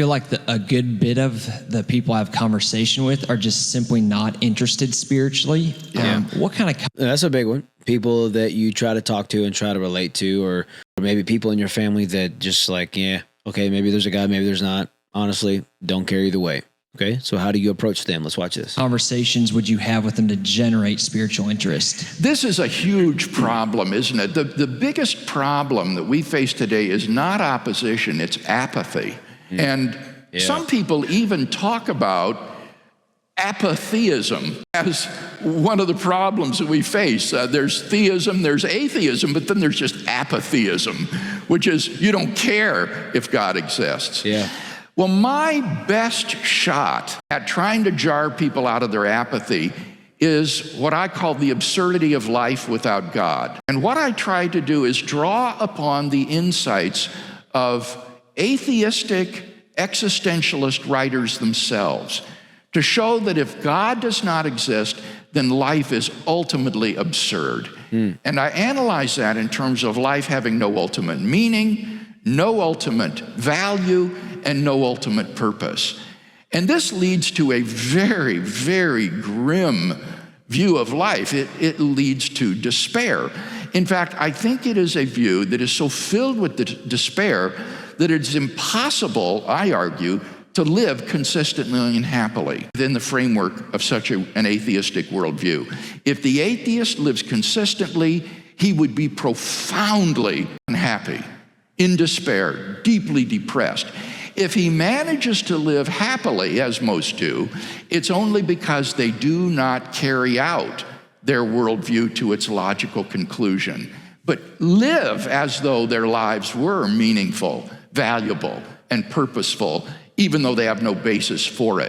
I feel like a good bit of the people I have conversation with are just simply not interested spiritually. Yeah. What kind of... That's a big one. People that you try to talk to and try to relate to, or maybe people in your family that just like, yeah, okay, maybe there's a God, maybe there's not. Honestly, don't care either way. Okay, so how do you approach them? Let's watch this. conversations would you have with them to generate spiritual interest? This is a huge problem, isn't it? The biggest problem that we face today is not opposition, it's apathy. And some people even talk about apatheism as one of the problems that we face. There's theism, there's atheism, but then there's just apatheism, which is you don't care if God exists. Yeah. Well, my best shot at trying to jar people out of their apathy is what I call the absurdity of life without God. And what I try to do is draw upon the insights of atheistic existentialist writers themselves to show that if God does not exist, then life is ultimately absurd. And I analyze that in terms of life having no ultimate meaning, no ultimate value, and no ultimate purpose. And this leads to a very, very grim view of life. It leads to despair. In fact, I think it is a view that is so filled with despair that it's impossible, I argue, to live consistently and happily within the framework of such an atheistic worldview. If the atheist lives consistently, he would be profoundly unhappy, in despair, deeply depressed. If he manages to live happily, as most do, it's only because they do not carry out their worldview to its logical conclusion, but live as though their lives were meaningful, valuable, and purposeful, even though they have no basis for it.